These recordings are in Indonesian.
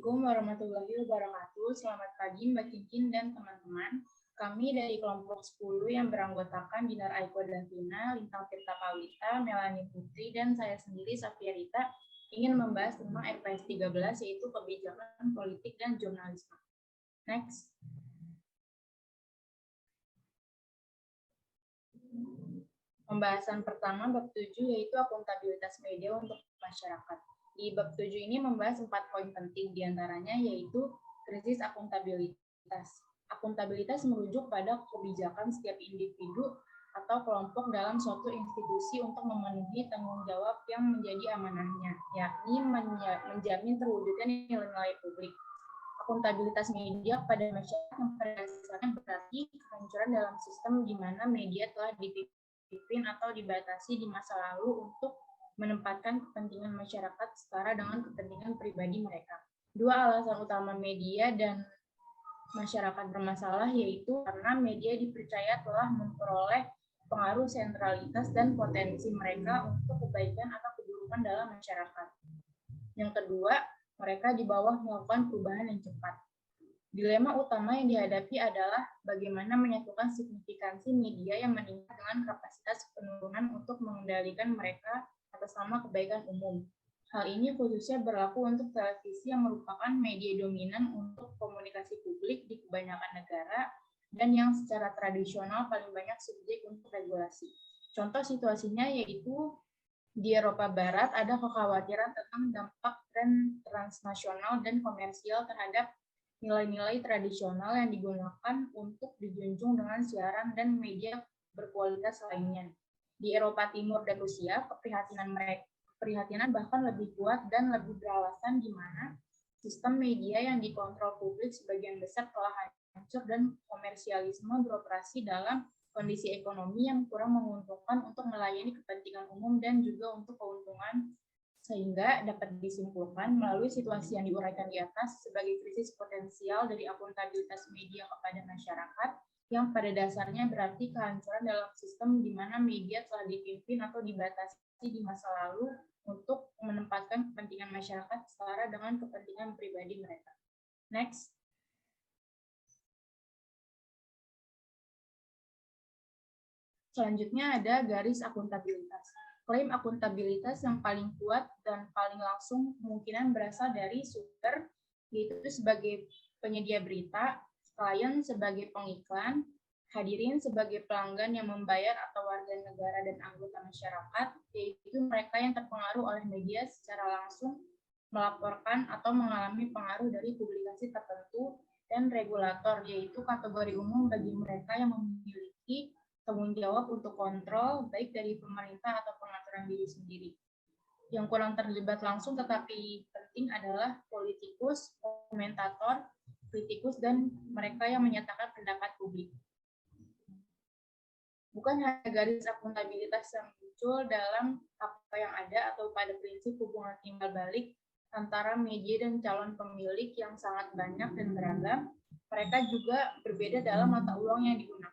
Assalamualaikum warahmatullahi wabarakatuh. Selamat pagi Mbak Cincin dan teman-teman. Kami dari kelompok 10 yang beranggotakan Dinar Aiko Davina, Lintang Tirta Pawita, Melanie Putri, dan saya sendiri Safia Rita ingin membahas tentang RPS 13 yaitu kebijakan politik dan jurnalisme. Next. Pembahasan pertama bab 7 yaitu akuntabilitas media untuk masyarakat. Di bab 7 ini membahas 4 poin penting, diantaranya yaitu krisis akuntabilitas. Akuntabilitas merujuk pada kebijakan setiap individu atau kelompok dalam suatu institusi untuk memenuhi tanggung jawab yang menjadi amanahnya, yakni menjamin terwujudnya nilai-nilai publik. Akuntabilitas media pada masyarakat yang pada dasarnya berarti kehancuran dalam sistem di mana media telah dipimpin atau dibatasi di masa lalu untuk menempatkan kepentingan masyarakat setara dengan kepentingan pribadi mereka. Dua alasan utama media dan masyarakat bermasalah yaitu karena media dipercaya telah memperoleh pengaruh sentralitas dan potensi mereka untuk kebaikan atau keburukan dalam masyarakat. Yang kedua, mereka di bawah melakukan perubahan yang cepat. Dilema utama yang dihadapi adalah bagaimana menyatukan signifikansi media yang meningkat dengan kapasitas penurunan untuk mengendalikan mereka atas nama kebaikan umum. Hal ini khususnya berlaku untuk televisi yang merupakan media dominan untuk komunikasi publik di kebanyakan negara dan yang secara tradisional paling banyak subjek untuk regulasi. Contoh situasinya yaitu di Eropa Barat ada kekhawatiran tentang dampak tren transnasional dan komersial terhadap nilai-nilai tradisional yang digunakan untuk dijunjung dengan siaran dan media berkualitas lainnya. Di Eropa Timur dan Rusia, keprihatinan bahkan lebih kuat dan lebih beralasan di mana sistem media yang dikontrol publik sebagian besar telah hancur dan komersialisme beroperasi dalam kondisi ekonomi yang kurang menguntungkan untuk melayani kepentingan umum dan juga untuk keuntungan, sehingga dapat disimpulkan melalui situasi yang diuraikan di atas sebagai krisis potensial dari akuntabilitas media kepada masyarakat yang pada dasarnya berarti kehancuran dalam sistem di mana media telah dipimpin atau dibatasi di masa lalu untuk menempatkan kepentingan masyarakat setara dengan kepentingan pribadi mereka. Next. Selanjutnya ada garis akuntabilitas. Klaim akuntabilitas yang paling kuat dan paling langsung kemungkinan berasal dari sumber, yaitu sebagai penyedia berita, klien sebagai pengiklan, hadirin sebagai pelanggan yang membayar atau warga negara dan anggota masyarakat, yaitu mereka yang terpengaruh oleh media secara langsung melaporkan atau mengalami pengaruh dari publikasi tertentu, dan regulator, yaitu kategori umum bagi mereka yang memiliki tanggung jawab untuk kontrol, baik dari pemerintah atau pengaturan diri sendiri. Yang kurang terlibat langsung tetapi penting adalah politikus, komentator, kritikus, dan mereka yang menyatakan pendapat publik. Bukan hanya garis akuntabilitas yang muncul dalam apa yang ada atau pada prinsip hubungan timbal balik antara media dan calon pemilik yang sangat banyak dan beragam, mereka juga berbeda dalam mata uang yang digunakan.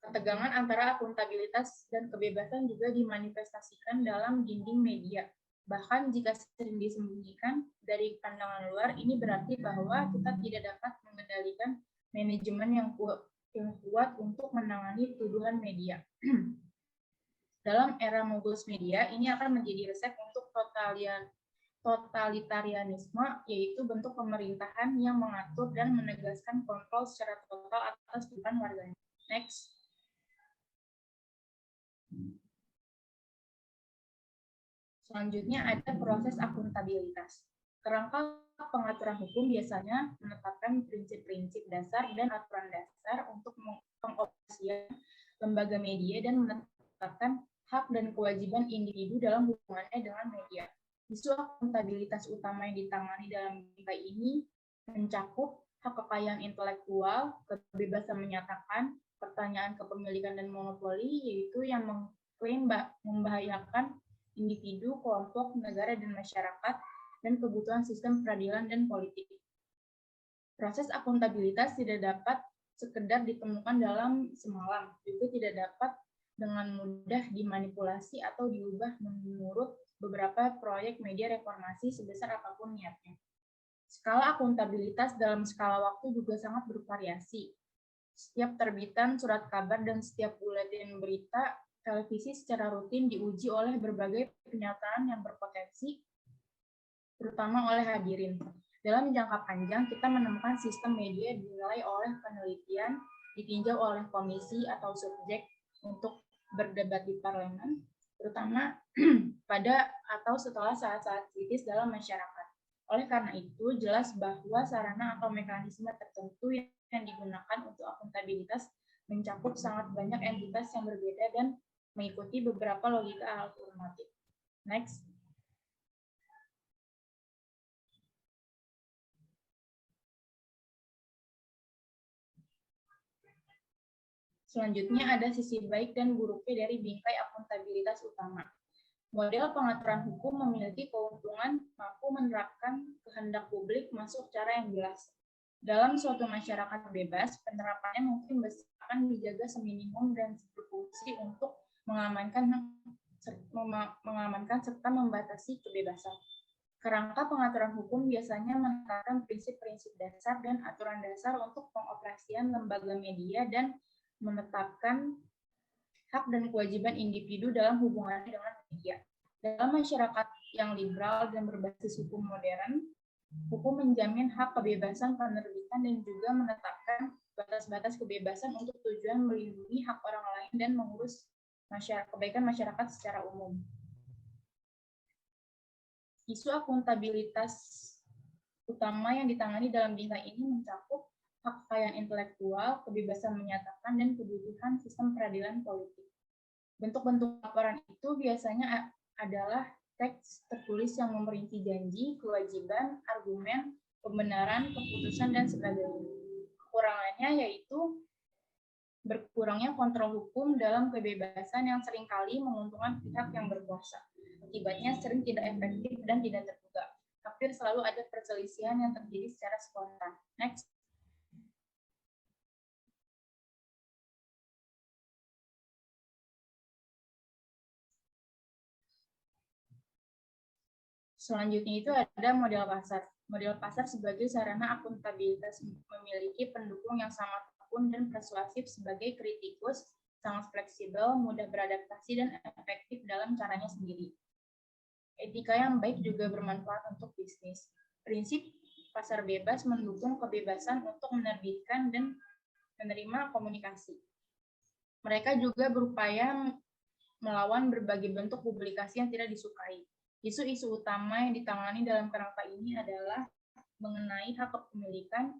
Ketegangan antara akuntabilitas dan kebebasan juga dimanifestasikan dalam dinding media. Bahkan jika sering disembunyikan dari pandangan luar, ini berarti bahwa kita tidak dapat mengendalikan manajemen yang kuat untuk menangani tuduhan media. Dalam era mogul media, ini akan menjadi resep untuk totalitarianisme, yaitu bentuk pemerintahan yang mengatur dan menegaskan kontrol secara total atas kehidupan warganya. Next. Selanjutnya ada proses akuntabilitas. Kerangka pengaturan hukum biasanya menetapkan prinsip-prinsip dasar dan aturan dasar untuk pengoperasian lembaga media dan menetapkan hak dan kewajiban individu dalam hubungannya dengan media. Isu akuntabilitas utama yang ditangani dalam nilai ini mencakup hak kekayaan intelektual, kebebasan menyatakan, pertanyaan kepemilikan dan monopoli, yaitu yang mengklaim membahayakan individu, kelompok, negara, dan masyarakat, dan kebutuhan sistem peradilan dan politik. Proses akuntabilitas tidak dapat sekedar ditemukan dalam semalam, juga tidak dapat dengan mudah dimanipulasi atau diubah menurut beberapa proyek media reformasi sebesar apapun niatnya. Skala akuntabilitas dalam skala waktu juga sangat bervariasi. Setiap terbitan surat kabar dan setiap buletin berita televisi secara rutin diuji oleh berbagai penyataan yang berpotensi, terutama oleh hadirin. Dalam jangka panjang, kita menemukan sistem media dinilai oleh penelitian, ditinjau oleh komisi atau subjek untuk berdebat di parlemen, terutama pada atau setelah saat-saat kritis dalam masyarakat. Oleh karena itu, jelas bahwa sarana atau mekanisme tertentu yang digunakan untuk akuntabilitas mencakup sangat banyak entitas yang berbeda dan mengikuti beberapa logika alternatif. Next. Selanjutnya ada sisi baik dan buruknya dari bingkai akuntabilitas utama. Model pengaturan hukum memiliki keuntungan mampu menerapkan kehendak publik masuk cara yang jelas. Dalam suatu masyarakat bebas, penerapannya mungkin akan dijaga seminimum dan berfungsi untuk mengamankan serta membatasi kebebasan. Kerangka pengaturan hukum biasanya menekankan prinsip-prinsip dasar dan aturan dasar untuk pengoperasian lembaga media dan menetapkan hak dan kewajiban individu dalam hubungannya dengan media. Dalam masyarakat yang liberal dan berbasis hukum modern, hukum menjamin hak kebebasan penerbitan dan juga menetapkan batas-batas kebebasan untuk tujuan melindungi hak orang lain dan mengurus kebaikan masyarakat secara umum. Isu akuntabilitas utama yang ditangani dalam bingkai ini mencakup hak kekayaan intelektual, kebebasan menyatakan, dan kebutuhan sistem peradilan politik. Bentuk-bentuk laporan itu biasanya adalah teks tertulis yang memperinci janji, kewajiban, argumen, pembenaran, keputusan, dan sebagainya. Kekurangannya yaitu berkurangnya kontrol hukum dalam kebebasan yang seringkali menguntungkan pihak yang berkuasa. Akibatnya sering tidak efektif dan tidak terbuka. Hampir selalu ada perselisihan yang terjadi secara spontan. Next. Selanjutnya itu ada model pasar. Model pasar sebagai sarana akuntabilitas memiliki pendukung yang sangat tekun dan persuasif sebagai kritikus, sangat fleksibel, mudah beradaptasi, dan efektif dalam caranya sendiri. Etika yang baik juga bermanfaat untuk bisnis. Prinsip pasar bebas mendukung kebebasan untuk menerbitkan dan menerima komunikasi. Mereka juga berupaya melawan berbagai bentuk publikasi yang tidak disukai. Isu-isu utama yang ditangani dalam kerangka ini adalah mengenai hak kepemilikan,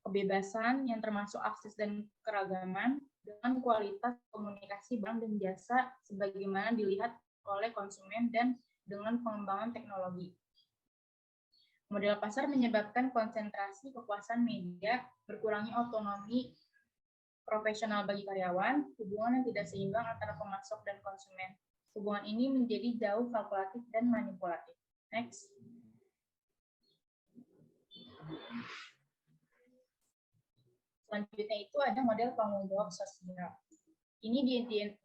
kebebasan yang termasuk akses dan keragaman, dengan kualitas komunikasi barang dan jasa sebagaimana dilihat oleh konsumen dan dengan pengembangan teknologi. Model pasar menyebabkan konsentrasi kekuasaan media, berkurangnya otonomi profesional bagi karyawan, hubungan yang tidak seimbang antara pemasok dan konsumen. Hubungan ini menjadi jauh kalkulatif dan manipulatif. Next. Selanjutnya itu ada model tanggung jawab sosial. Ini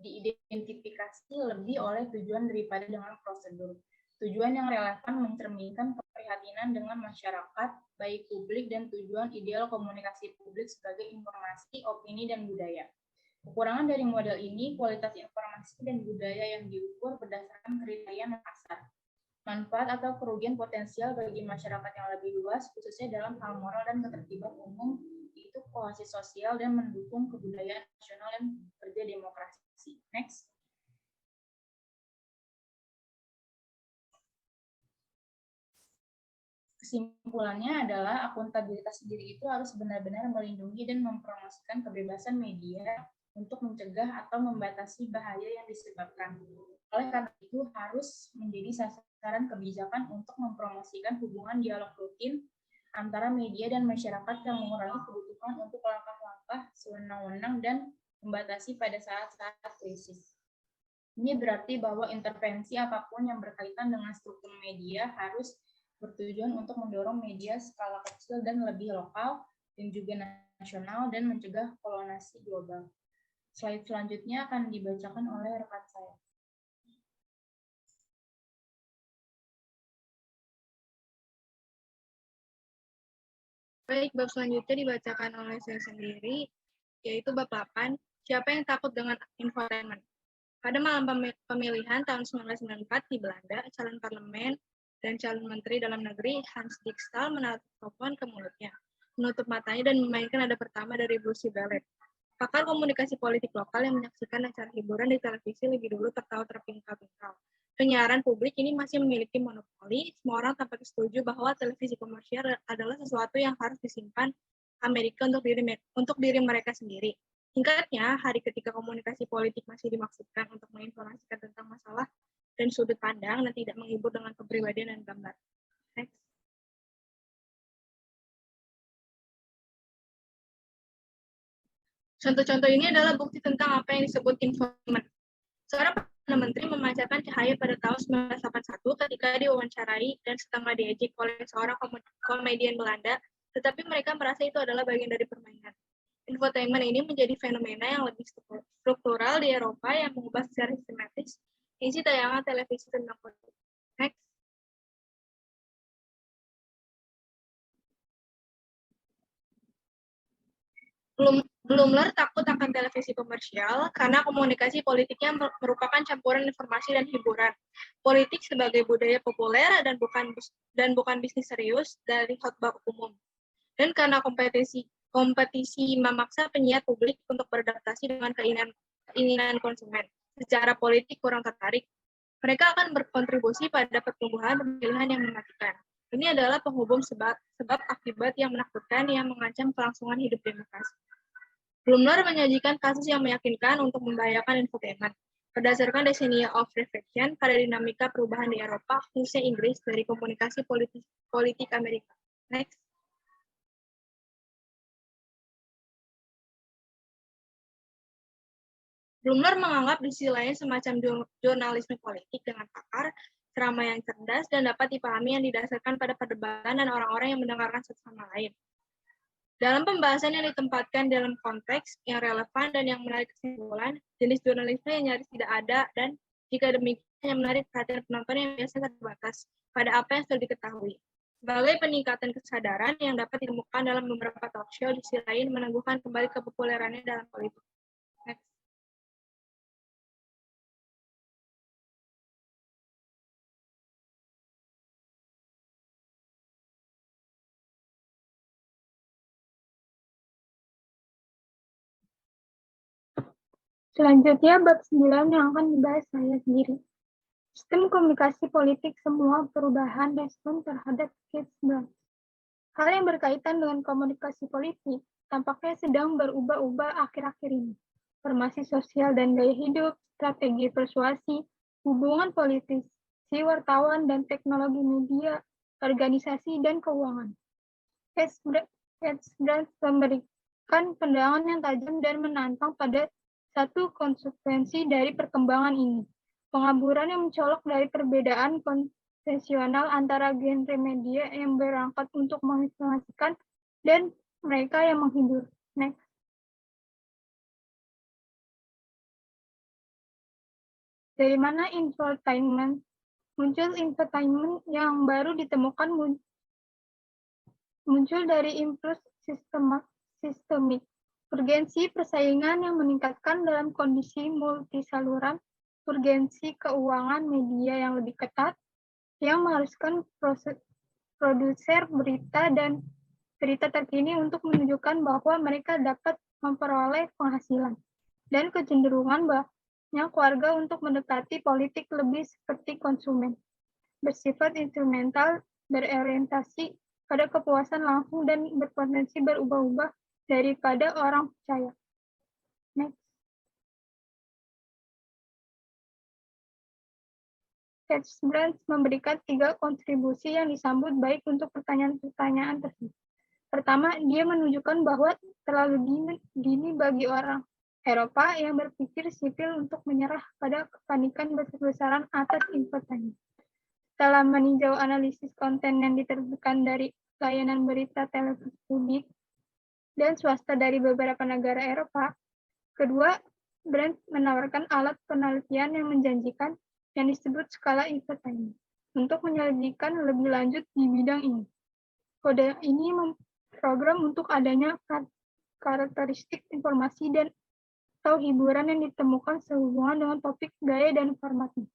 diidentifikasi lebih oleh tujuan daripada dengan prosedur. Tujuan yang relevan mencerminkan keprihatinan dengan masyarakat, baik publik dan tujuan ideal komunikasi publik sebagai informasi, opini, dan budaya. Kekurangan dari model ini, kualitas informasi dan budaya yang diukur berdasarkan kriteria pasar. Manfaat atau kerugian potensial bagi masyarakat yang lebih luas, khususnya dalam hal moral dan ketertiban umum, yaitu kohesi sosial dan mendukung kebudayaan nasional dan kerja demokrasi. Next. Kesimpulannya adalah akuntabilitas sendiri itu harus benar-benar melindungi dan mempromosikan kebebasan media untuk mencegah atau membatasi bahaya yang disebabkan. Oleh karena itu harus menjadi sasaran kebijakan untuk mempromosikan hubungan dialog rutin antara media dan masyarakat yang mengurangi kebutuhan untuk langkah-langkah sewenang-wenang dan membatasi pada saat-saat krisis. Ini berarti bahwa intervensi apapun yang berkaitan dengan struktur media harus bertujuan untuk mendorong media skala kecil dan lebih lokal dan juga nasional dan mencegah koloniasi global. Slide selanjutnya akan dibacakan oleh rekan saya. Baik, bab selanjutnya dibacakan oleh saya sendiri, yaitu bab 8, siapa yang takut dengan infotainment. Pada malam pemilihan tahun 1994 di Belanda, calon parlemen dan calon menteri dalam negeri Hans Dijkstal menaruh telepon ke mulutnya, menutup matanya dan memainkan nada pertama dari Bruce Ballet. Pakar komunikasi politik lokal yang menyaksikan acara hiburan di televisi lebih dulu tertawa terpingkal-pingkal. Penyiaran publik ini masih memiliki monopoli. Semua orang tampak setuju bahwa televisi komersial adalah sesuatu yang harus disimpan Amerika untuk diri mereka sendiri. Singkatnya, hari ketika komunikasi politik masih dimaksudkan untuk menginformasikan tentang masalah dan sudut pandang dan tidak menghibur dengan kepribadian dan gambar. Next. Contoh-contoh ini adalah bukti tentang apa yang disebut infotainment. Seorang Perdana Menteri memancarkan cahaya pada tahun 1981 ketika diwawancarai dan setengah diejek oleh seorang komedian Belanda, tetapi mereka merasa itu adalah bagian dari permainan. Infotainment ini menjadi fenomena yang lebih struktural di Eropa yang mengubah secara sistematis isi tayangan televisi tentang politik. Next. Blumler takut akan televisi komersial karena komunikasi politiknya merupakan campuran informasi dan hiburan. Politik sebagai budaya populer dan bukan bisnis serius dari khotbah umum. Dan karena kompetisi memaksa penyiar publik untuk beradaptasi dengan keinginan konsumen. Secara politik kurang tertarik, mereka akan berkontribusi pada pertumbuhan pemilihan yang mematikan. Ini adalah penghubung sebab akibat yang menakutkan yang mengancam kelangsungan hidup demokrasi. Blumler menyajikan kasus yang meyakinkan untuk membahayakan infotainment. Berdasarkan decennia of reflection pada dinamika perubahan di Eropa, khususnya Inggris, dari komunikasi politik Amerika. Next. Blumler menganggap di sisi lain semacam jurnalisme politik dengan pakar, ceramah yang cerdas, dan dapat dipahami yang didasarkan pada perdebatan dan orang-orang yang mendengarkan satu sama lain. Dalam pembahasan yang ditempatkan dalam konteks yang relevan dan yang menarik kesimpulan, jenis jurnalisme yang nyaris tidak ada dan jika demikian yang menarik perhatian penonton yang biasa terbatas pada apa yang sudah diketahui. Sebagai peningkatan kesadaran yang dapat ditemukan dalam beberapa talk show, di sisi lain meneguhkan kembali kepopulerannya dalam politik. Next. Selanjutnya, bab 9 yang akan dibahas saya sendiri. Sistem komunikasi politik semua perubahan respon terhadap Kirchberg. Hal yang berkaitan dengan komunikasi politik tampaknya sedang berubah-ubah akhir-akhir ini. Formasi sosial dan gaya hidup, strategi persuasi, hubungan politis, si wartawan dan teknologi media, organisasi dan keuangan. Kirchberg memberikan pandangan yang tajam dan menantang pada satu konsekuensi dari perkembangan ini. Pengaburan yang mencolok dari perbedaan konvensional antara genre media yang berangkat untuk menginformasikan dan mereka yang menghibur. Next. Dari mana infotainment? Muncul infotainment yang baru ditemukan muncul dari impuls sistemik. Urgensi persaingan yang meningkatkan dalam kondisi multisaluran, urgensi keuangan media yang lebih ketat, yang mengharuskan produser berita dan berita terkini untuk menunjukkan bahwa mereka dapat memperoleh penghasilan, dan kecenderungan banyak warga untuk mendekati politik lebih seperti konsumen, bersifat instrumental, berorientasi pada kepuasan langsung dan berpotensi berubah-ubah daripada orang percaya. Next. Kirchberg memberikan 3 kontribusi yang disambut baik untuk pertanyaan-pertanyaan tersebut. Pertama, dia menunjukkan bahwa terlalu dini bagi orang Eropa yang berpikir sipil untuk menyerah pada kepanikan besar-besaran atas infotainment. Setelah meninjau analisis konten yang diterbitkan dari layanan berita televisi publik dan swasta dari beberapa negara Eropa, kedua, Brand menawarkan alat penelitian yang menjanjikan yang disebut skala infotainment untuk menyelidikkan lebih lanjut di bidang ini. Kode ini program untuk adanya karakteristik informasi dan atau hiburan yang ditemukan sehubungan dengan topik, gaya, dan formatnya.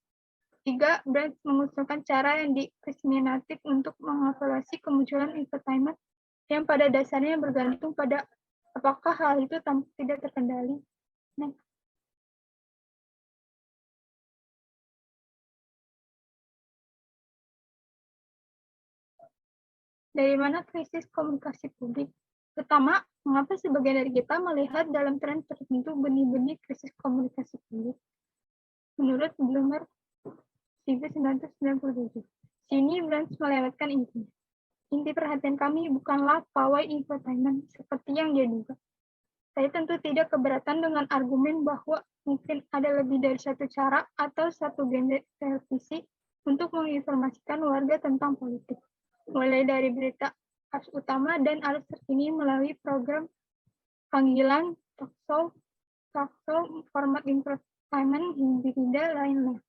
3. Brands mengusulkan cara yang diskriminatif untuk mengevaluasi kemunculan infotainment yang pada dasarnya bergantung pada apakah hal itu tidak terkendali. Next. Dari mana krisis komunikasi publik? Pertama, mengapa sebagian dari kita melihat dalam tren tertentu benih-benih krisis komunikasi publik? Menurut Bloomer 1997, sini Brands melewatkan intinya. Inti perhatian kami bukanlah pawai infotainment seperti yang dia duga. Saya tentu tidak keberatan dengan argumen bahwa mungkin ada lebih dari satu cara atau satu genre televisi untuk menginformasikan warga tentang politik. Mulai dari berita arus utama dan arus terkini melalui program panggilan, talk show, format infotainment, hingga lainnya,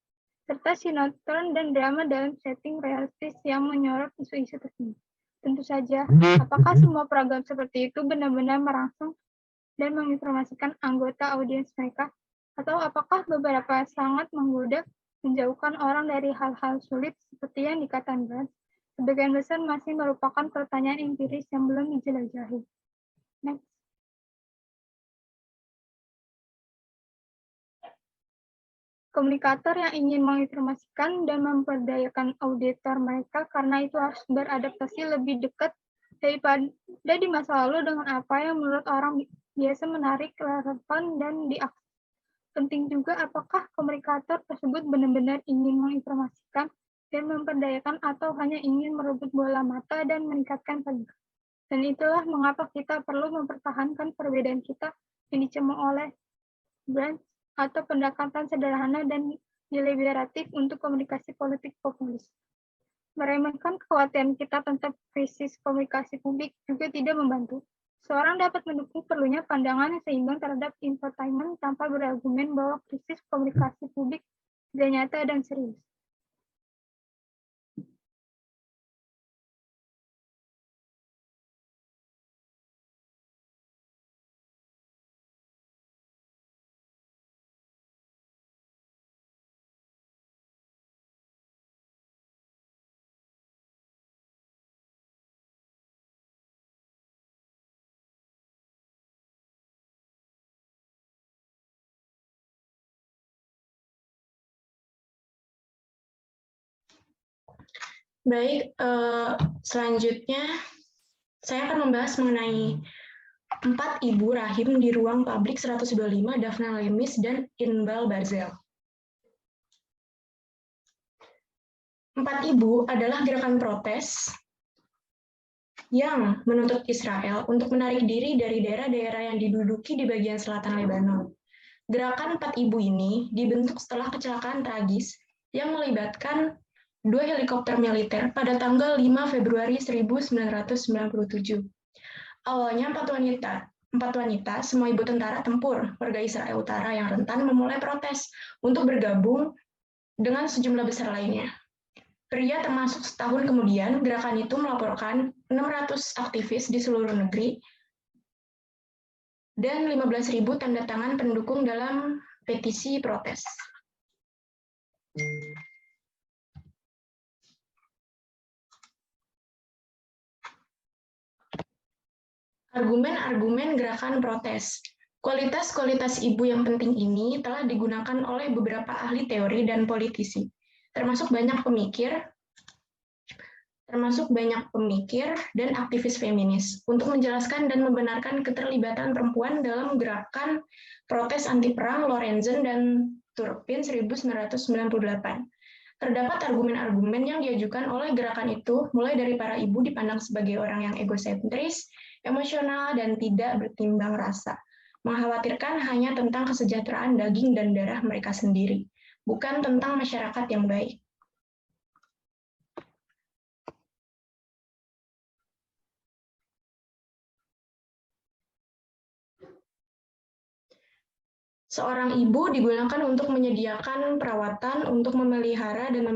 serta sinetron dan drama dalam setting realistis yang menyorot isu-isu terkini. Tentu saja, apakah semua program seperti itu benar-benar merangsang dan menginformasikan anggota audiens mereka, atau apakah beberapa sangat menggoda, menjauhkan orang dari hal-hal sulit seperti yang dikatakan Brands? Sebagian besar masih merupakan pertanyaan empiris yang belum dijelajahi. Next. Komunikator yang ingin menginformasikan dan memperdayakan auditor mereka karena itu harus beradaptasi lebih dekat daripada di masa lalu dengan apa yang menurut orang biasa menarik, relevan, dan diakses. Penting juga apakah komunikator tersebut benar-benar ingin menginformasikan dan memperdayakan atau hanya ingin merebut bola mata dan meningkatkan pajak. Dan itulah mengapa kita perlu mempertahankan perbedaan kita yang dicemooh oleh Brands atau pendekatan sederhana dan deliberatif untuk komunikasi politik populis. Meremehkan kekhawatiran kita tentang krisis komunikasi publik juga tidak membantu. Seorang dapat mendukung perlunya pandangan yang seimbang terhadap infotainment tanpa berargumen bahwa krisis komunikasi publik tidak nyata dan serius. Baik, selanjutnya saya akan membahas mengenai 4 ibu rahim di ruang publik 125 Daphna Lemis dan Inbal Barzel. 4 ibu adalah gerakan protes yang menuntut Israel untuk menarik diri dari daerah-daerah yang diduduki di bagian selatan Lebanon. Gerakan 4 ibu ini dibentuk setelah kecelakaan tragis yang melibatkan 2 helikopter militer pada tanggal 5 Februari 1997. Awalnya 4 wanita, semua ibu tentara tempur warga Israel Utara yang rentan memulai protes untuk bergabung dengan sejumlah besar lainnya. Pria termasuk setahun kemudian, gerakan itu melaporkan 600 aktivis di seluruh negeri dan 15.000 tanda tangan pendukung dalam petisi protes. Argumen-argumen gerakan protes. Kualitas-kualitas ibu yang penting ini telah digunakan oleh beberapa ahli teori dan politisi, termasuk banyak pemikir dan aktivis feminis, untuk menjelaskan dan membenarkan keterlibatan perempuan dalam gerakan protes anti-perang Lorenzen dan Turpin 1998. Terdapat argumen-argumen yang diajukan oleh gerakan itu, mulai dari para ibu dipandang sebagai orang yang egosentris, emosional, dan tidak bertimbang rasa, mengkhawatirkan hanya tentang kesejahteraan daging dan darah mereka sendiri, bukan tentang masyarakat yang baik. Seorang ibu digunakan untuk menyediakan perawatan untuk memelihara, dan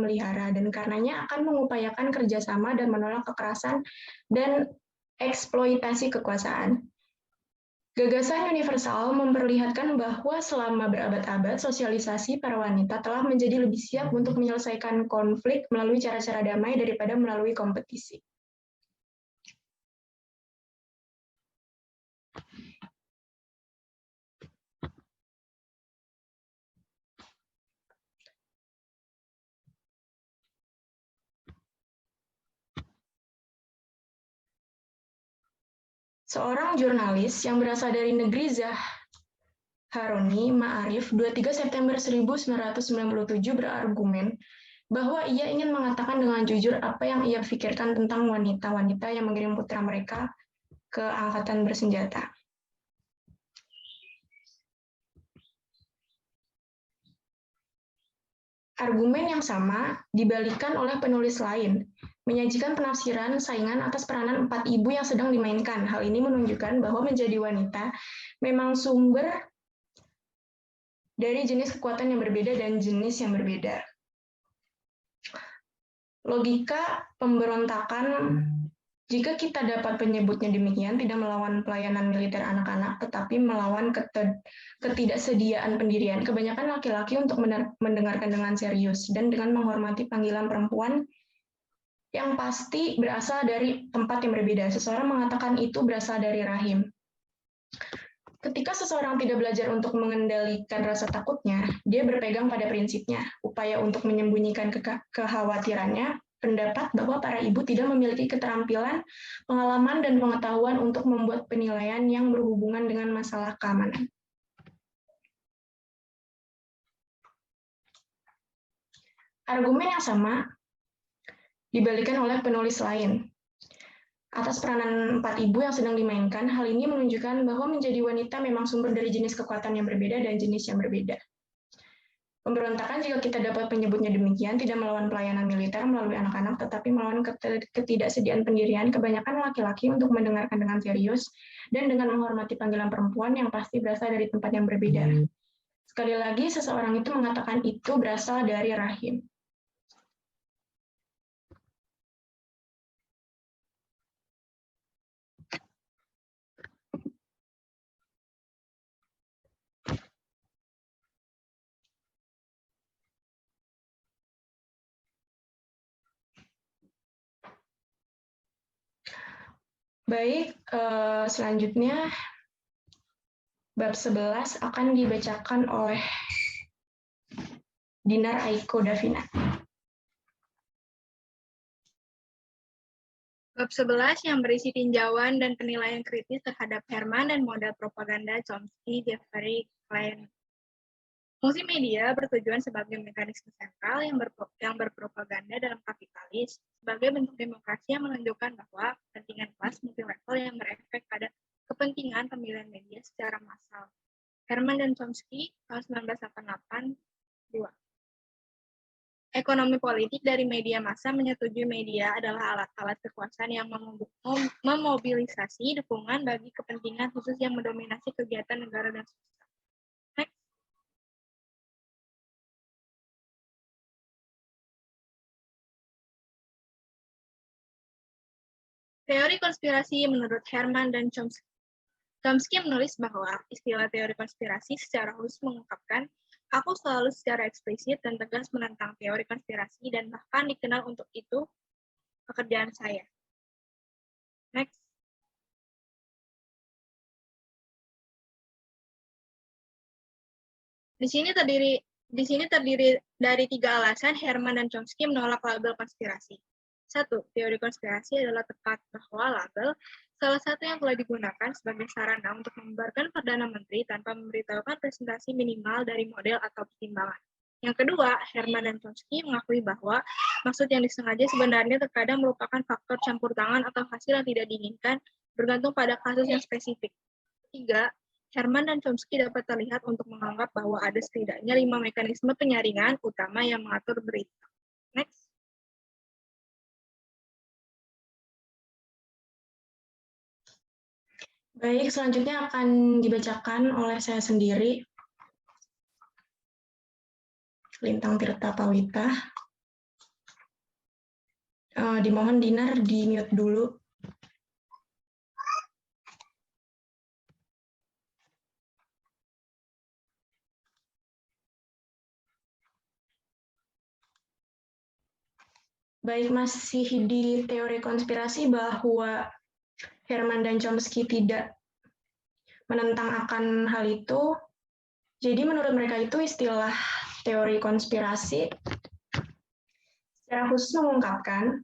karenanya akan mengupayakan kerjasama dan menolak kekerasan dan eksploitasi kekuasaan. Gagasan universal memperlihatkan bahwa selama berabad-abad, sosialisasi para wanita telah menjadi lebih siap untuk menyelesaikan konflik melalui cara-cara damai daripada melalui kompetisi. Seorang jurnalis yang berasal dari negeri Zahroni Ma'arif 23 September 1997 berargumen bahwa ia ingin mengatakan dengan jujur apa yang ia pikirkan tentang wanita-wanita yang mengirim putra mereka ke angkatan bersenjata. Argumen yang sama dibalikan oleh penulis lain, menyajikan penafsiran saingan atas peranan 4 ibu yang sedang dimainkan. Hal ini menunjukkan bahwa menjadi wanita memang sumber dari jenis kekuatan yang berbeda dan jenis yang berbeda. Logika pemberontakan, jika kita dapat menyebutnya demikian, tidak melawan pelayanan militer anak-anak, tetapi melawan ketidaksediaan pendirian kebanyakan laki-laki untuk mendengarkan dengan serius dan dengan menghormati panggilan perempuan yang pasti berasal dari tempat yang berbeda. Seseorang mengatakan itu berasal dari rahim. Ketika seseorang tidak belajar untuk mengendalikan rasa takutnya, dia berpegang pada prinsipnya, upaya untuk menyembunyikan kekhawatirannya, pendapat bahwa para ibu tidak memiliki keterampilan, pengalaman, dan pengetahuan untuk membuat penilaian yang berhubungan dengan masalah keamanan. Argumen yang sama dibalikan oleh penulis lain. Atas peranan 4 ibu yang sedang dimainkan, hal ini menunjukkan bahwa menjadi wanita memang sumber dari jenis kekuatan yang berbeda dan jenis yang berbeda. Pemberontakan, jika kita dapat menyebutnya demikian, tidak melawan pelayanan militer melalui anak-anak, tetapi melawan ketidaksediaan pendirian kebanyakan laki-laki untuk mendengarkan dengan serius dan dengan menghormati panggilan perempuan yang pasti berasal dari tempat yang berbeda. Sekali lagi, seseorang itu mengatakan itu berasal dari rahim. Baik, selanjutnya bab 11 akan dibacakan oleh Dinar Aiko Davina. Bab 11 yang berisi tinjauan dan penilaian kritis terhadap Herman dan model propaganda Chomsky, Jeffrey Klein. Fungsi media bertujuan sebagai mekanisme sentral yang berpropaganda dalam kapitalis sebagai bentuk demokrasi yang menunjukkan bahwa kepentingan kelas multilevel yang berefek pada kepentingan pemilihan media secara massal. Herman dan Chomsky, tahun 1988, 2. Ekonomi politik dari media massa menyetujui media adalah alat-alat kekuasaan yang memobilisasi dukungan bagi kepentingan khusus yang mendominasi kegiatan negara dan swasta. Next. Teori konspirasi menurut Herman dan Chomsky. Chomsky menulis bahwa istilah teori konspirasi secara khusus mengungkapkan, aku selalu secara eksplisit dan tegas menentang teori konspirasi dan bahkan dikenal untuk itu pekerjaan saya. Next. Di sini terdiri dari 3 alasan Herman dan Chomsky menolak label konspirasi. 1. Teori konspirasi adalah tepat bahwa label salah satu yang telah digunakan sebagai sarana untuk membubarkan Perdana Menteri tanpa memberitahukan presentasi minimal dari model atau pertimbangan. Yang kedua, Herman dan Chomsky mengakui bahwa maksud yang disengaja sebenarnya terkadang merupakan faktor campur tangan atau hasil yang tidak diinginkan bergantung pada kasus yang spesifik. 3. Herman dan Chomsky dapat terlihat untuk menganggap bahwa ada setidaknya 5 mekanisme penyaringan utama yang mengatur berita. Next. Baik, selanjutnya akan dibacakan oleh saya sendiri, Lintang Tirta Pawita. Dimohon Dinar di-mute dulu. baik masih di teori konspirasi bahwa Herman dan Chomsky tidak menentang akan hal itu. Jadi menurut mereka itu istilah teori konspirasi secara khusus mengungkapkan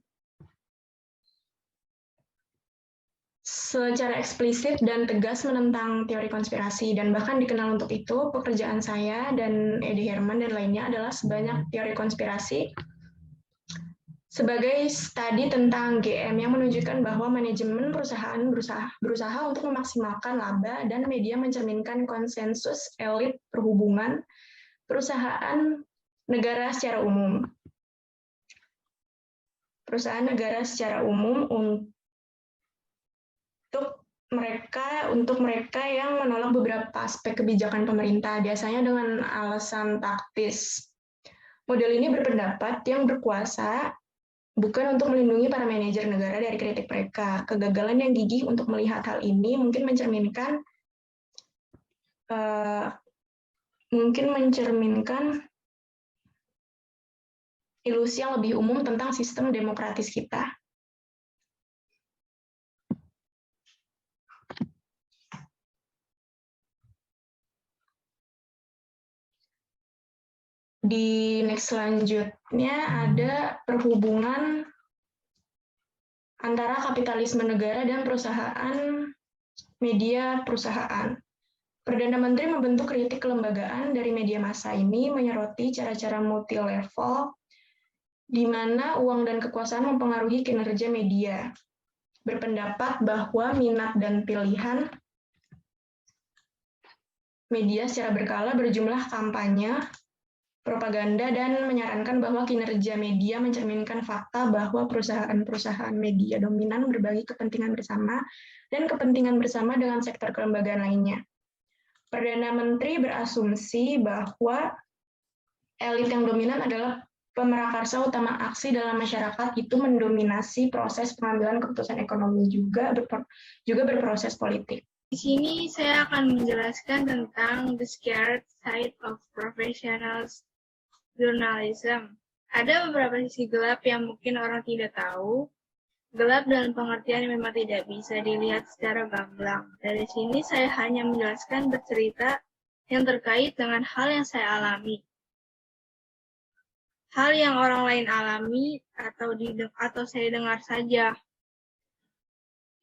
secara eksplisit dan tegas menentang teori konspirasi, dan bahkan dikenal untuk itu. Pekerjaan saya dan Eddie Herman dan lainnya adalah sebanyak teori konspirasi sebagai studi tentang GM yang menunjukkan bahwa manajemen perusahaan berusaha untuk memaksimalkan laba dan media mencerminkan konsensus elit perhubungan perusahaan negara secara umum. Perusahaan negara secara umum untuk mereka yang menolak beberapa aspek kebijakan pemerintah, biasanya dengan alasan taktis. Model ini berpendapat yang berkuasa bukan untuk melindungi para manajer negara dari kritik mereka. Kegagalan yang gigih untuk melihat hal ini mungkin mencerminkan ilusi yang lebih umum tentang sistem demokratis kita. Di next selanjutnya ada perhubungan antara kapitalisme negara dan perusahaan media perusahaan. Perdana Menteri membentuk kritik kelembagaan dari media massa ini menyoroti cara-cara multi-level di mana uang dan kekuasaan mempengaruhi kinerja media. Berpendapat bahwa minat dan pilihan media secara berkala berjumlah kampanye, propaganda, dan menyarankan bahwa kinerja media mencerminkan fakta bahwa perusahaan-perusahaan media dominan berbagi kepentingan bersama dan kepentingan bersama dengan sektor kelembagaan lainnya. Perdana Menteri berasumsi bahwa elit yang dominan adalah pemerakarsa utama aksi dalam masyarakat, itu mendominasi proses pengambilan keputusan ekonomi juga berproses politik. Di sini saya akan menjelaskan tentang the scared side of professional journalism. Ada beberapa sisi gelap yang mungkin orang tidak tahu. Gelap dalam pengertian yang memang tidak bisa dilihat secara gamblang. Dari sini saya hanya menjelaskan bercerita yang terkait dengan hal yang saya alami. Hal yang orang lain alami atau saya dengar saja.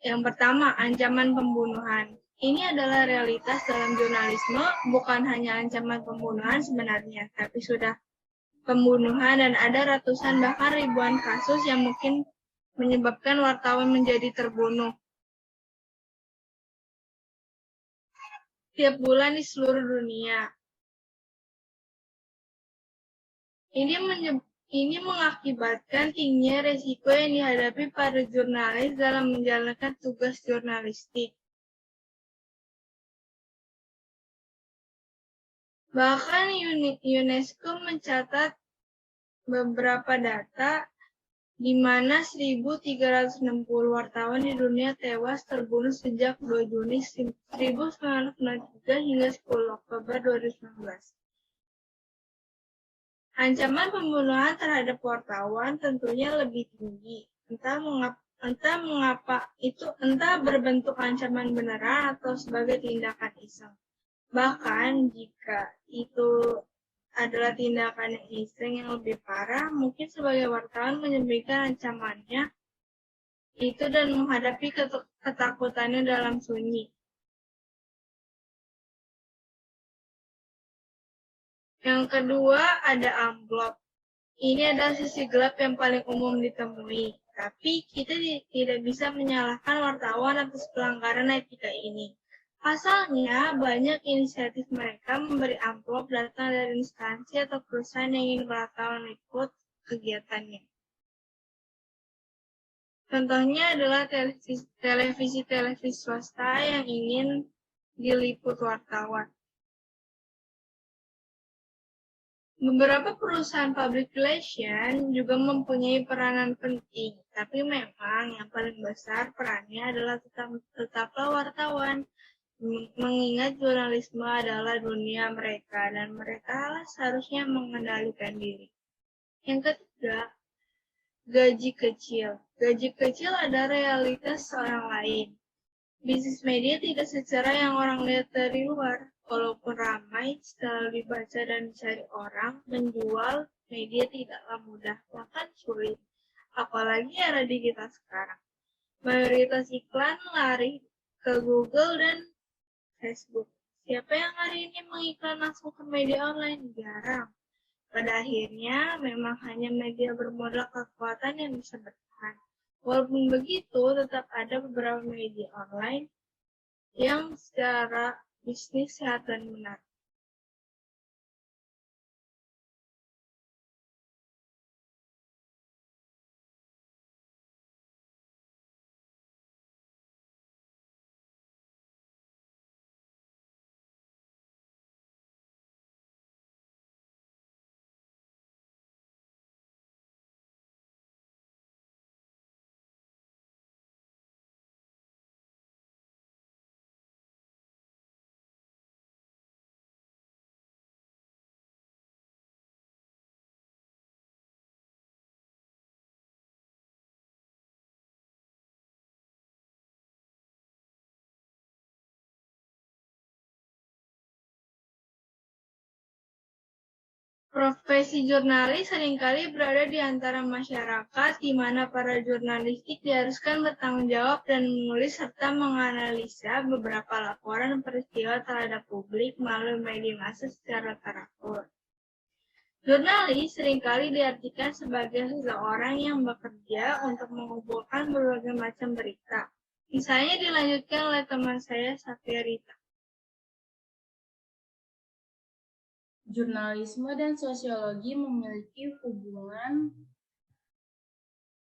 Yang pertama, ancaman pembunuhan. Ini adalah realitas dalam jurnalisme, bukan hanya ancaman pembunuhan sebenarnya, tapi sudah pembunuhan, dan ada ratusan bahkan ribuan kasus yang mungkin menyebabkan wartawan menjadi terbunuh tiap bulan di seluruh dunia. Ini mengakibatkan tingginya resiko yang dihadapi para jurnalis dalam menjalankan tugas jurnalistik. Bahkan UNESCO mencatat beberapa data di mana 1.360 wartawan di dunia tewas terbunuh sejak 2 Juni 1993 hingga 10 Oktober 2019. Ancaman pembunuhan terhadap wartawan tentunya lebih tinggi, entah berbentuk ancaman beneran atau sebagai tindakan iseng. Bahkan jika itu adalah tindakan yang iseng yang lebih parah, mungkin sebagai wartawan menyembunyikan ancamannya itu dan menghadapi ketakutannya dalam sunyi. Yang kedua ada amplop. Ini adalah sisi gelap yang paling umum ditemui, tapi kita tidak bisa menyalahkan wartawan atas pelanggaran etika ini. Pasalnya, banyak inisiatif mereka memberi amplop datang dari instansi atau perusahaan yang ingin wartawan ikut kegiatannya. Contohnya adalah televisi swasta yang ingin diliput wartawan. Beberapa perusahaan public relation juga mempunyai peranan penting, tapi memang yang paling besar perannya adalah tetaplah wartawan. Mengingat jurnalisme adalah dunia mereka dan mereka seharusnya mengendalikan diri. Yang ketiga, Gaji kecil. Gaji kecil adalah realitas orang lain. Bisnis media tidak secara yang orang lihat dari luar. Walaupun ramai, setelah dibaca dan dicari orang, menjual media tidaklah mudah, bahkan sulit. Apalagi era digital sekarang. Mayoritas iklan lari ke Google dan Facebook. Siapa yang hari ini mengiklan langsung ke media online? Jarang. Pada akhirnya, memang hanya media bermodal kekuatan yang bisa bertahan. Walaupun begitu, tetap ada beberapa media online yang secara bisnis sehat dan benar. Profesi jurnalis seringkali berada di antara masyarakat, di mana para jurnalistik diharuskan bertanggung jawab dan menulis serta menganalisa beberapa laporan peristiwa terhadap publik melalui media massa secara teratur. Jurnalis seringkali diartikan sebagai seseorang yang bekerja untuk mengumpulkan berbagai macam berita. Misalnya dilanjutkan oleh teman saya, Safirita. Jurnalisme dan sosiologi memiliki hubungan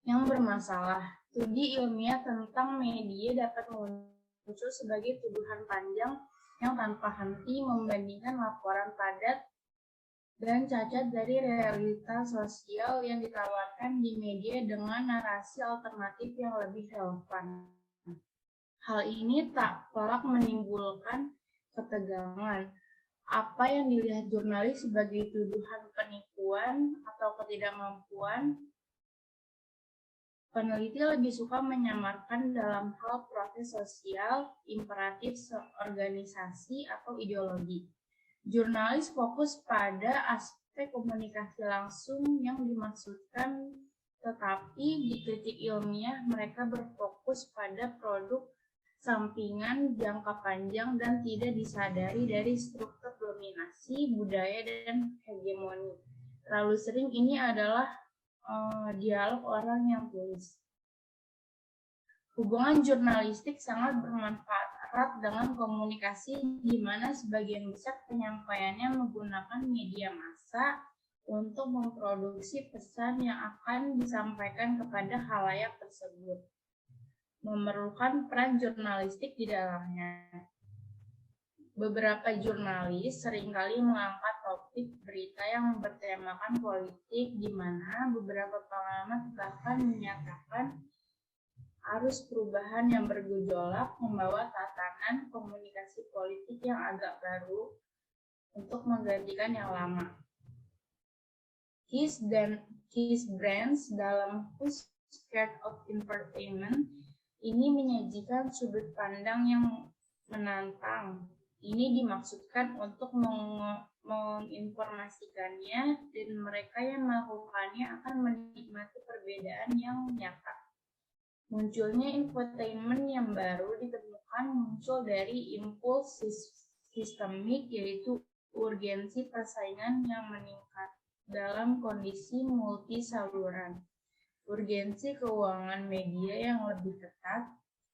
yang bermasalah. Studi ilmiah tentang media dapat muncul sebagai tuduhan panjang yang tanpa henti membandingkan laporan padat dan cacat dari realitas sosial yang ditawarkan di media dengan narasi alternatif yang lebih relevan. Hal ini tak pelak menimbulkan ketegangan. Apa yang dilihat jurnalis sebagai tuduhan penipuan atau ketidakmampuan, peneliti lebih suka menyamarkan dalam hal proses sosial, imperatif organisasi, atau ideologi. Jurnalis fokus pada aspek komunikasi langsung yang dimaksudkan, tetapi di kritik ilmiah mereka berfokus pada produk sampingan jangka panjang dan tidak disadari dari struktur dominasi, budaya, dan hegemoni. Terlalu sering ini adalah dialog orang yang tulis. Hubungan jurnalistik sangat bermanfaat erat dengan komunikasi di mana sebagian besar penyampaiannya menggunakan media massa untuk memproduksi pesan yang akan disampaikan kepada khalayak tersebut. Memerlukan peran jurnalistik di dalamnya. Beberapa jurnalis seringkali mengangkat topik berita yang bertemakan politik, di mana beberapa pengamat bahkan menyatakan arus perubahan yang bergejolak membawa tatanan komunikasi politik yang agak baru untuk menggantikan yang lama. Keys Brands dalam Who's Scared of Entertainment ini menyajikan sudut pandang yang menantang. Ini dimaksudkan untuk menginformasikannya dan mereka yang melakukannya akan menikmati perbedaan yang nyata. Munculnya infotainment yang baru ditemukan muncul dari impuls sistemik, yaitu urgensi persaingan yang meningkat dalam kondisi multisaluran. Urgensi keuangan media yang lebih ketat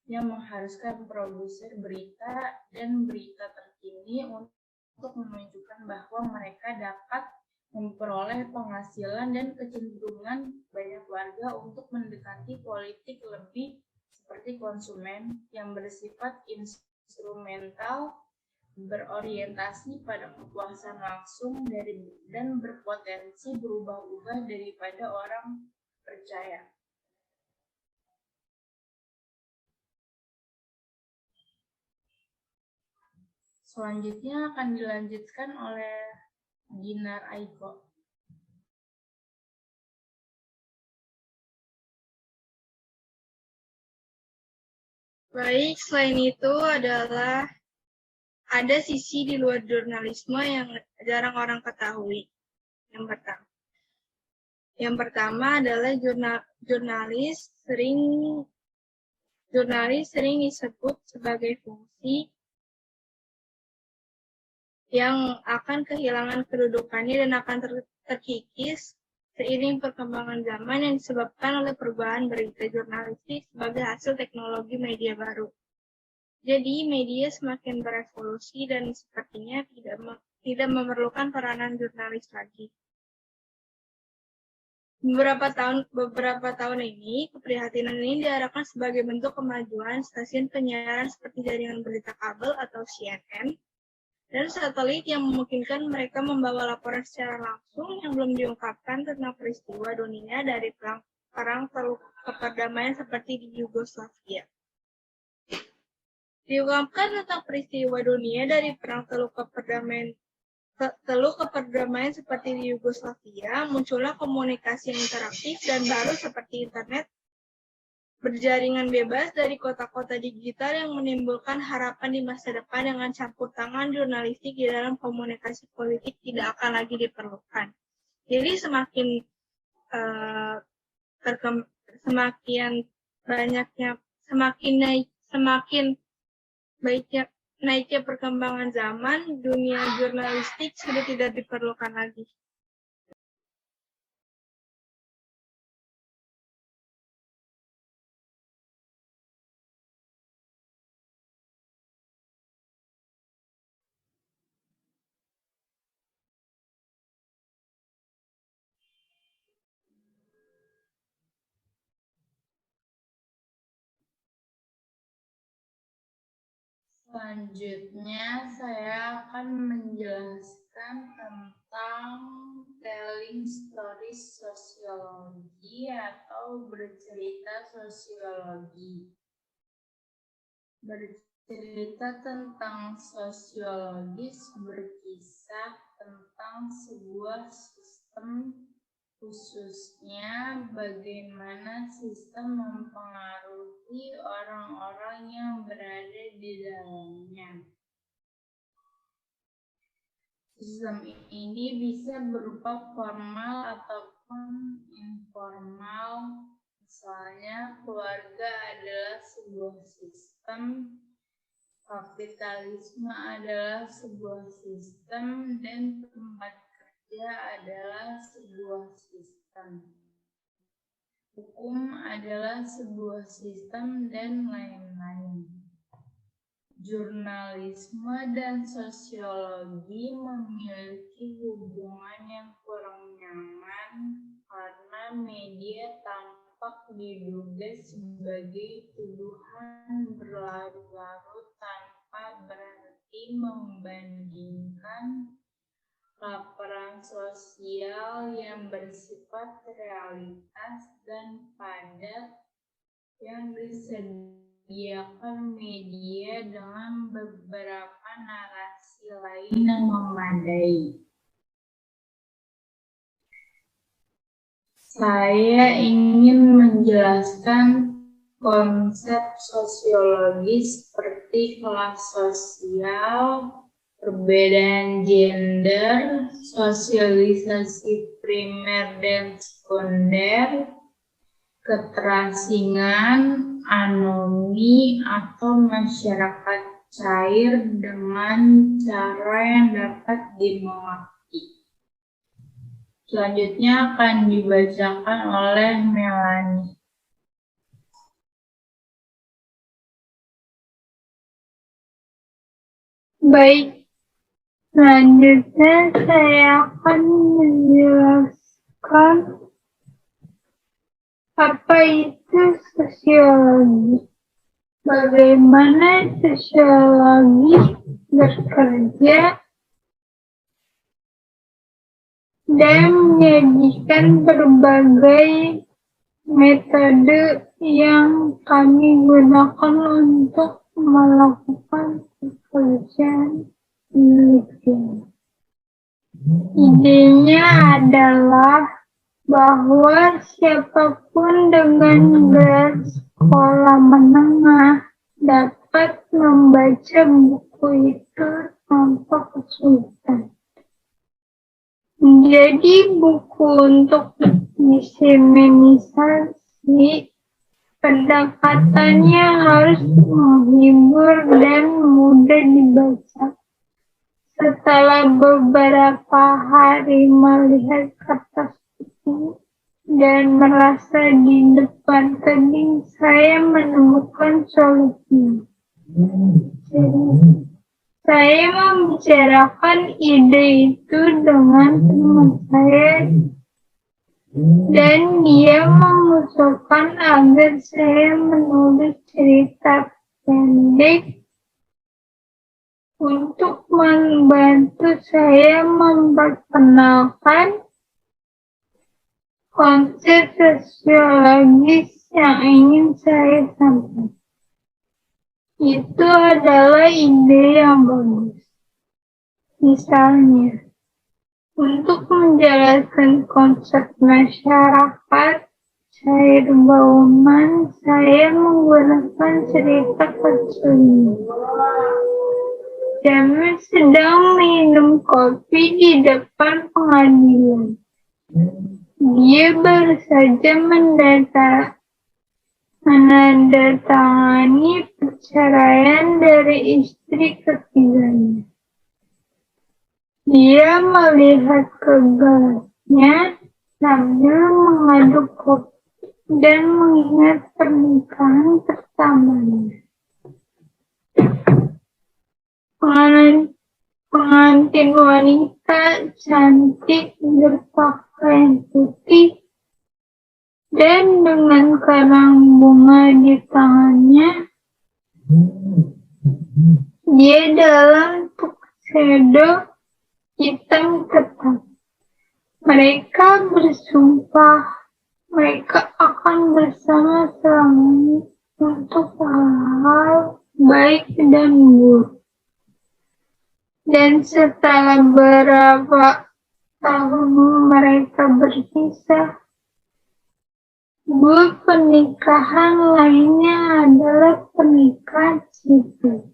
yang mengharuskan produser berita dan berita terkini untuk menunjukkan bahwa mereka dapat memperoleh penghasilan dan kecenderungan banyak warga untuk mendekati politik lebih seperti konsumen yang bersifat instrumental, berorientasi pada kepuasan langsung dan berpotensi berubah-ubah daripada orang percaya. Selanjutnya akan dilanjutkan oleh Dinar Aiko. Baik, selain itu adalah ada sisi di luar jurnalisme yang jarang orang ketahui. Yang pertama adalah jurnalis sering disebut sebagai fungsi yang akan kehilangan kedudukannya dan akan terkikis seiring perkembangan zaman yang disebabkan oleh perubahan berita jurnalistik sebagai hasil teknologi media baru. Jadi, media semakin berevolusi dan sepertinya tidak memerlukan peranan jurnalis lagi. Beberapa tahun ini, keprihatinan ini diarahkan sebagai bentuk kemajuan stasiun penyiaran seperti jaringan berita kabel atau CNN, dan satelit yang memungkinkan mereka membawa laporan secara langsung yang belum diungkapkan tentang peristiwa dunia dari perang teluk keperdamaian seperti di Yugoslavia. Diungkapkan tentang peristiwa dunia dari perang teluk keperdamaian seperti di Yugoslavia, muncullah komunikasi yang interaktif dan baru seperti internet berjaringan bebas dari kota-kota digital yang menimbulkan harapan di masa depan dengan campur tangan jurnalistik di dalam komunikasi politik tidak akan lagi diperlukan. Jadi semakin naiknya perkembangan zaman, dunia jurnalistik sudah tidak diperlukan lagi. Selanjutnya, saya akan menjelaskan tentang telling stories sosiologi atau bercerita sosiologi. Bercerita tentang sosiologis berkisah tentang sebuah sistem, khususnya bagaimana sistem mempengaruhi orang-orang yang berada di dalamnya. Sistem ini bisa berupa formal ataupun informal. Misalnya, keluarga adalah sebuah sistem, kapitalisme adalah sebuah sistem, dan tempat kerja adalah sebuah sistem. Hukum adalah sebuah sistem, dan lain-lain. Jurnalisme dan sosiologi memiliki hubungan yang kurang nyaman karena media tampak diduga sebagai tuduhan berlarut-larut tanpa berarti membandingkan laporan sosial yang bersifat realitas dan padat yang disediakan media dengan beberapa narasi lain yang memadai. Saya ingin menjelaskan konsep sosiologis seperti kelas sosial, perbedaan gender, sosialisasi primer dan sekunder, keterasingan, anomi, atau masyarakat cair dengan cara yang dapat dimengerti. Selanjutnya akan dibacakan oleh Melanie. Baik, selanjutnya saya akan menjelaskan apa itu sosiologi, bagaimana sosiologi bekerja, dan menyajikan berbagai metode yang kami gunakan untuk melakukan pekerjaan penelitian. Idenya adalah bahwa siapapun dengan gelar sekolah menengah dapat membaca buku itu tanpa kesulitan. Jadi buku untuk diseminisasi pendekatannya harus menghibur dan mudah dibaca. Setelah beberapa hari melihat kertas itu dan merasa di depan tebing, saya menemukan solusi. Saya membicarakan ide itu dengan teman saya dan dia mengusulkan agar saya menulis cerita pendek untuk membantu saya memperkenalkan konsep sosiologis yang ingin saya sampaikan. Itu adalah ide yang bagus. Misalnya, untuk menjelaskan konsep masyarakat cair bauman, saya menggunakan cerita kecil. James sedang minum kopi di depan pengadilan. Dia baru saja menandatangani perceraian dari istri ketiganya. Dia melihat ke gelasnya sambil mengaduk kopi dan mengingat pernikahan pertamanya. Pengantin wanita cantik berpakaian putih dan dengan karang bunga di tangannya. Dia dalam tuxedo hitam ketat. Mereka bersumpah mereka akan bersama selamanya untuk hal-hal baik dan buruk. Dan setelah beberapa tahun mereka berpisah, dua pernikahan lainnya adalah pernikahan sipil.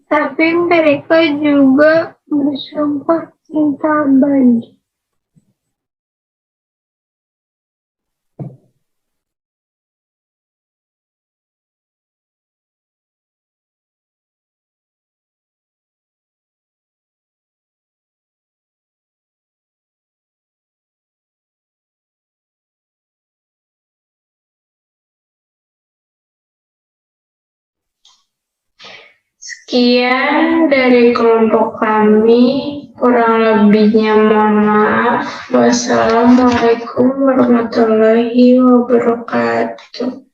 Tapi mereka juga bersumpah cinta abadi. Sekian dari kelompok kami, kurang lebihnya mohon maaf. Wassalamualaikum warahmatullahi wabarakatuh.